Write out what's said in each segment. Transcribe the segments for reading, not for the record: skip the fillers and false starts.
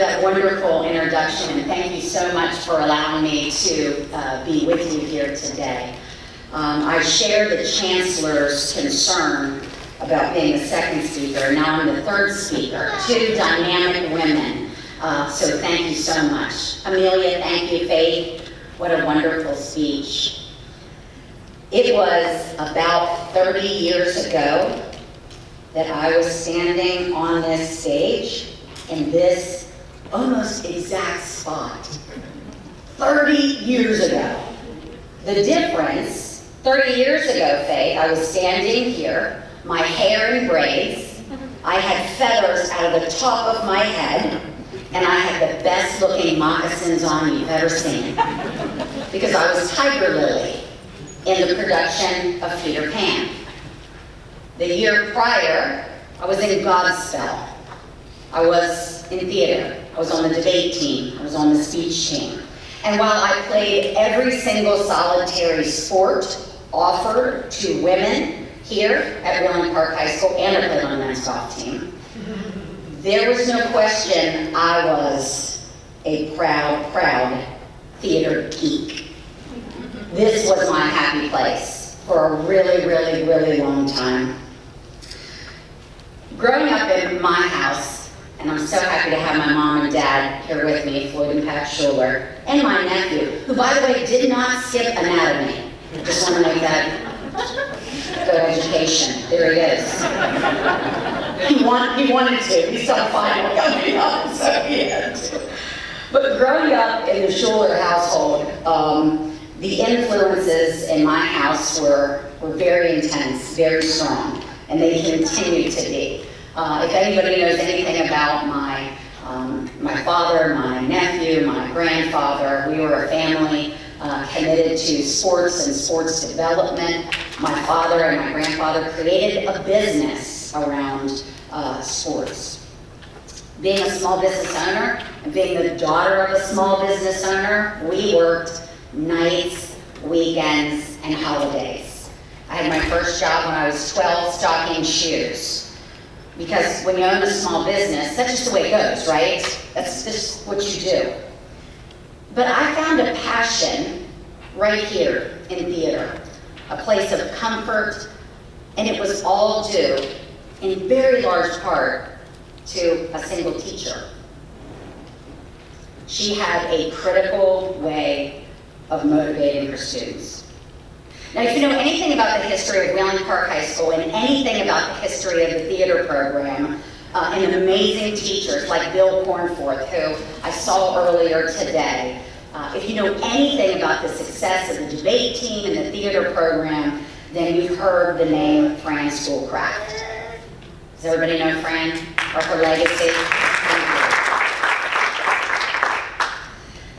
that wonderful introduction, and thank you so much for allowing me to be with you here today. I share the Chancellor's concern about being the second speaker. Now I'm the third speaker, two dynamic women. So thank you so much. Amelia, thank you. Faith, what a wonderful speech. It was about 30 years ago that I was standing on this stage in this almost exact spot. 30 years ago. The difference, 30 years ago, Faith, I was standing here, my hair in braids, I had feathers out of the top of my head, and I had the best looking moccasins on you've ever seen. Because I was Tiger Lily in the production of Peter Pan. The year prior, I was in Godspell. I was in theater. I was on the debate team. I was on the speech team. And while I played every single solitary sport offered to women here at Wheeling Park High School, and I played on the men's golf team, there was no question I was a proud theater geek. This was my happy place for a really, really, really long time. Growing up in my house, and I'm so happy to have my mom and dad here with me, Floyd and Pat Shuler, and my nephew, who, by the way, did not skip anatomy. Just want to make that good education. There he is. He wanted to. He saw final coming up, so he had to. But growing up in the Shuler household, the influences in my house were very intense, very strong, and they continue to be. If anybody knows anything about my father, my nephew, my grandfather, we were a family committed to sports and sports development. My father and my grandfather created a business around sports. Being a small business owner and being the daughter of a small business owner, we worked nights, weekends, and holidays. I had my first job when I was 12, stocking shoes. Because when you own a small business, that's just the way it goes, right? That's just what you do. But I found a passion right here in theater, a place of comfort, and it was all due, in very large part, to a single teacher. She had a critical way of motivating her students. Now, if you know anything about the history of Wheeling Park High School and anything about the history of the theater program, and amazing teachers like Bill Cornforth, who I saw earlier today, if you know anything about the success of the debate team and the theater program, then you've heard the name Fran Schoolcraft. Does everybody know Fran or her legacy?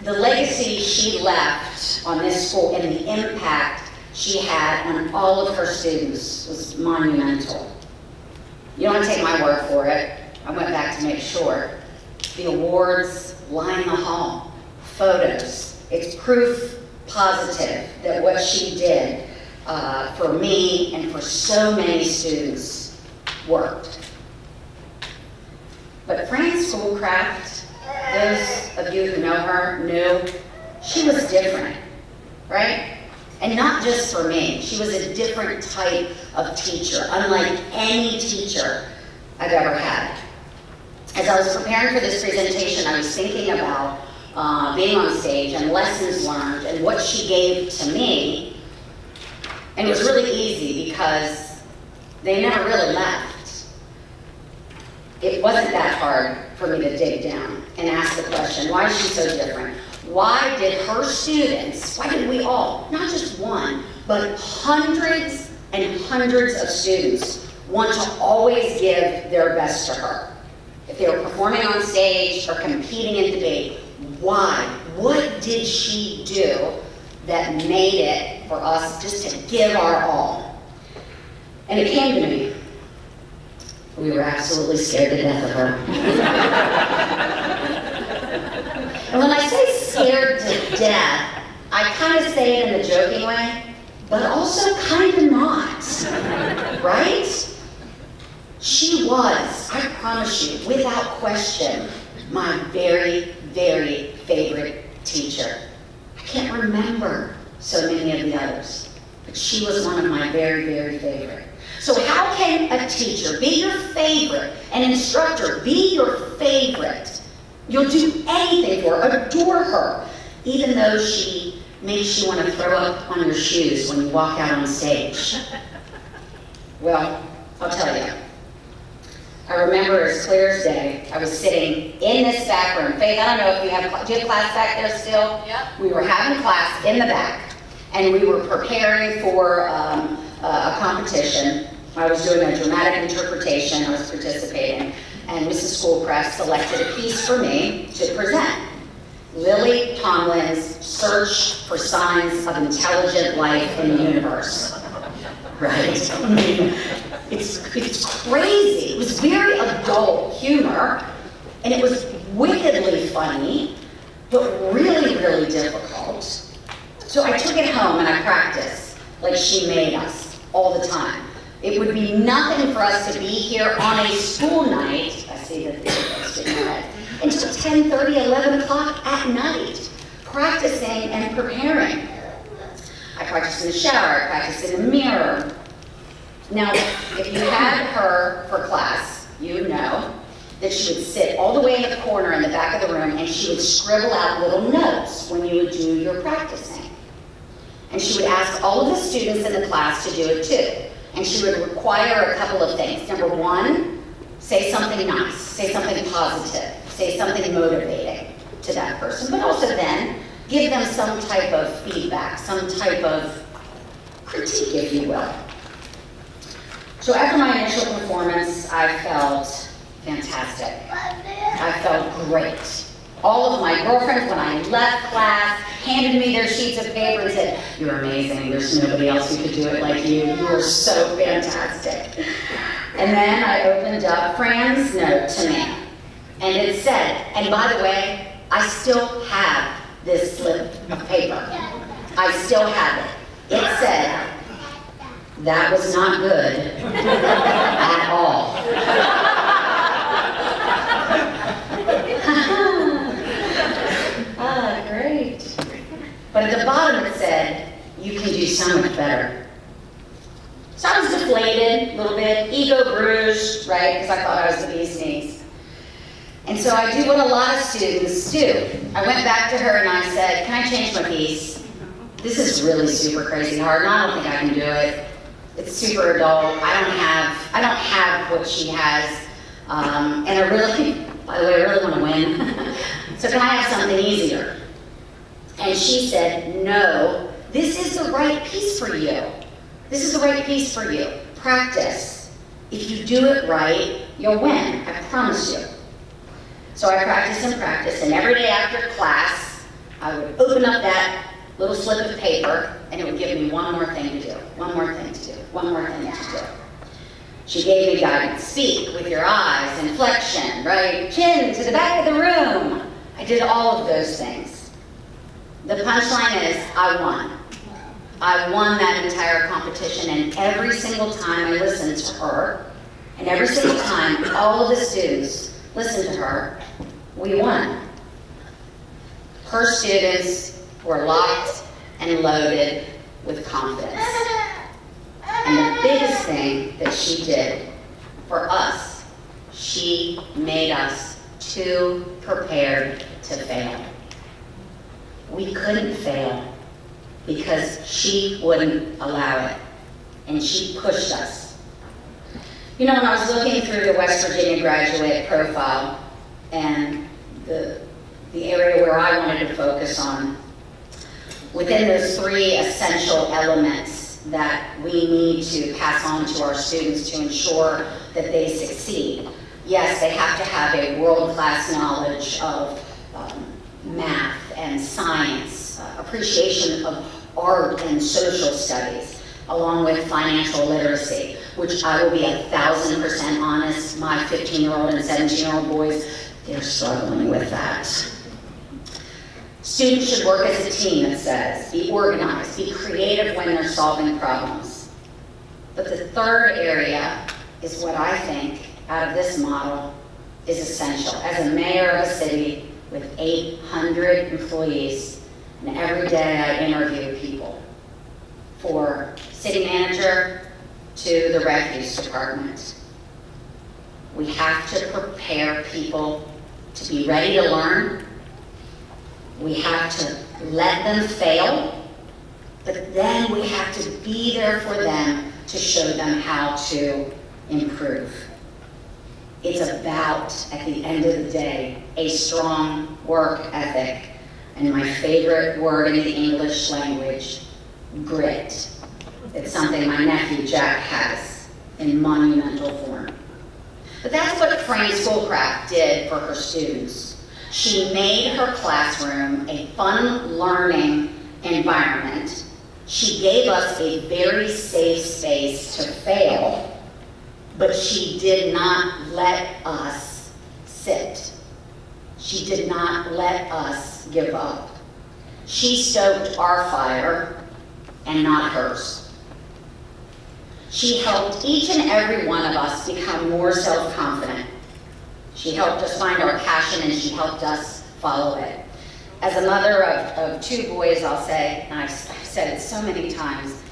The legacy she left on this school and the impact she had on all of her students was monumental. You don't want to take my word for it. I went back to make sure. The awards line the hall, photos. It's proof positive that what she did for me and for so many students worked. But Fran Schoolcraft, those of you who know her knew, she was different, right? And not just for me. She was a different type of teacher, unlike any teacher I've ever had. As I was preparing for this presentation, I was thinking about being on stage and lessons learned and what she gave to me. And it was really easy because they never really left. It wasn't that hard for me to dig down and ask the question, why is she so different? Why did her students, why did we all, not just one, but hundreds and hundreds of students want to always give their best to her? If they were performing on stage or competing in debate, why? What did she do that made it for us just to give our all? And it came to me. We were absolutely scared to death of her. And when I say scared to death, I kind of say it in a joking way, but also kind of not, right? She was, I promise you, without question, my very, very favorite teacher. I can't remember so many of the others, but she was one of my very, very favorite. So how can a teacher be your favorite, an instructor be your favorite? You'll do anything for her, adore her, even though she makes you want to throw up on your shoes when you walk out on stage. Well, I'll tell you. I remember as clear as day, I was sitting in this back room. Faith, I don't know if do you have class back there still? Yep. We were having class in the back, and we were preparing for a competition. I was doing a dramatic interpretation, I was participating, and Mrs. Schoolcraft selected a piece for me to present. Lily Tomlin's Search for Signs of Intelligent Life in the Universe. Right? I mean, it's crazy. It was very adult humor, and it was wickedly funny, but really, really difficult. So I took it home and I practiced like she made us all the time. It would be nothing for us to be here on a school night, I see that they're sticking their head, until 10:30, 11 o'clock at night, practicing and preparing. I practiced in the shower, I practiced in the mirror. Now, if you had her for class, you would know that she would sit all the way in the corner in the back of the room and she would scribble out little notes when you would do your practicing. And she would ask all of the students in the class to do it too. And she would require a couple of things. Number one, say something nice, say something positive, say something motivating to that person, but also then give them some type of feedback, some type of critique, if you will. So after my initial performance, I felt fantastic. I felt great. All of my girlfriends, when I left class, handed me their sheets of paper and said, "You're amazing, there's nobody else who could do it like you. You are so fantastic." And then I opened up Fran's note to me. And it said, and by the way, I still have this slip of paper. I still have it. It said, "That was not good at all." Ah, great. But at the bottom it said, "You can do so much better." So I was deflated a little bit, ego bruised, right, because I thought I was the bee's knees. And so I do what a lot of students do. I went back to her and I said, "Can I change my piece? This is really super crazy hard, and I don't think I can do it. It's super adult. I don't have what she has, and I really, by the way, I really want to win. So can I have something easier?" And she said, "No, this is the right piece for you. This is the right piece for you. Practice. If you do it right, you'll win. I promise you." So I practiced and practiced, and every day after class, I would open up that little slip of paper, and it would give me one more thing to do, one more thing to do, one more thing to do. She gave me guidance. Speak with your eyes, inflection, right? Chin to the back of the room. I did all of those things. The punchline is, I won. I won that entire competition, and every single time I listened to her, and every single time all of the students listened to her, we won. Her students were locked and loaded with confidence. And the biggest thing that she did for us, she made us too prepared to fail. We couldn't fail because she wouldn't allow it, and she pushed us. You know, when I was looking through the West Virginia graduate profile and the area where I wanted to focus on, within those three essential elements that we need to pass on to our students to ensure that they succeed. Yes, they have to have a world-class knowledge of math and science, appreciation of art and social studies, along with financial literacy, which I will be 1,000% honest, my 15-year-old and 17-year-old boys, they're struggling with that. Students should work as a team, it says. Be organized, be creative when they're solving problems. But the third area is what I think, out of this model, is essential. As a mayor of a city with 800 employees, and every day I interview people, for city manager to the refuse department. We have to prepare people to be ready to learn. We have to let them fail, but then we have to be there for them to show them how to improve. It's about, at the end of the day, a strong work ethic, and my favorite word in the English language, grit. It's something my nephew Jack has in monumental form. But that's what Fran Schoolcraft did for her students. She made her classroom a fun learning environment. She gave us a very safe space to fail, but she did not let us sit. She did not let us give up. She stoked our fire and not hers. She helped each and every one of us become more self-confident. She helped us find our passion, and she helped us follow it. As a mother of two boys, I'll say, and I've said it so many times,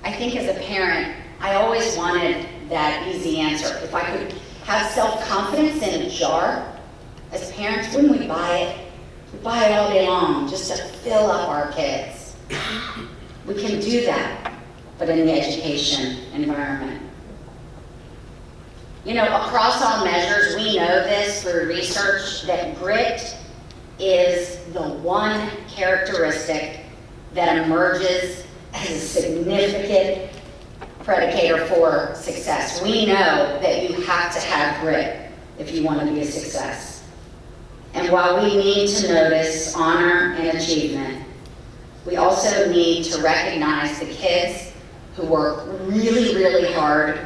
I think as a parent, I always wanted that easy answer. If I could have self-confidence in a jar, as parents, wouldn't we buy it? We buy it all day long just to fill up our kids. We can do that, but in the education environment. You know, across all measures, we know this through research that grit is the one characteristic that emerges as a significant predicator for success. We know that you have to have grit if you want to be a success. And while we need to notice honor and achievement, we also need to recognize the kids who work really, really hard,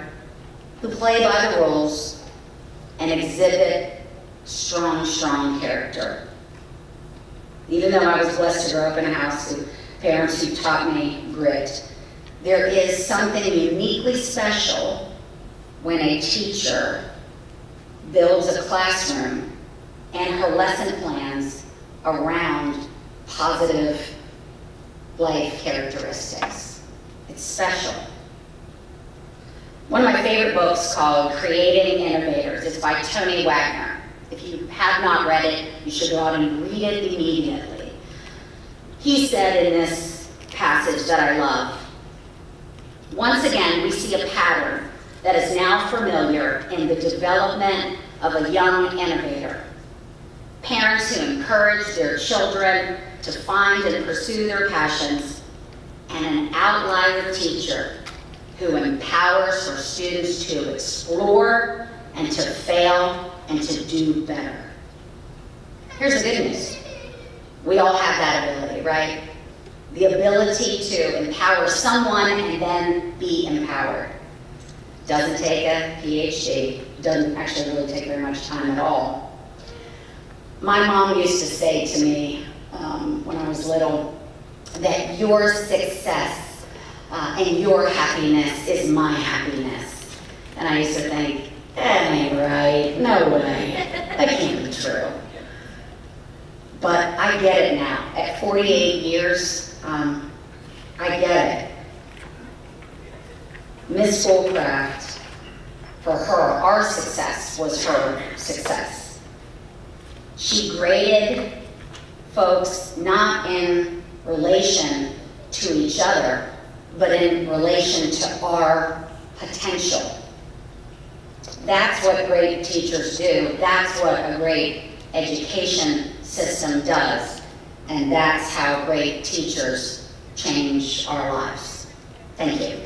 who play by the rules, and exhibit strong character. Even though I was blessed to grow up in a house with parents who taught me grit, there is something uniquely special when a teacher builds a classroom and her lesson plans around positive life characteristics. It's special. One of my favorite books, called Creating Innovators, is by Tony Wagner. If you have not read it, you should go out and read it immediately. He said in this passage that I love, once again, we see a pattern that is now familiar in the development of a young innovator. Parents who encourage their children to find and pursue their passions, and an outlier teacher who empowers her students to explore and to fail and to do better. Here's the good news. We all have that ability, right? The ability to empower someone and then be empowered. Doesn't take a PhD. Doesn't actually really take very much time at all. My mom used to say to me when I was little that your success and your happiness is my happiness. And I used to think, that ain't right, no way, that can't be true. But I get it now. At 48 years, I get it. Miss Schoolcraft, for her, our success was her success. She graded folks not in relation to each other, but in relation to our potential. That's what great teachers do. That's what a great education system does. And that's how great teachers change our lives. Thank you.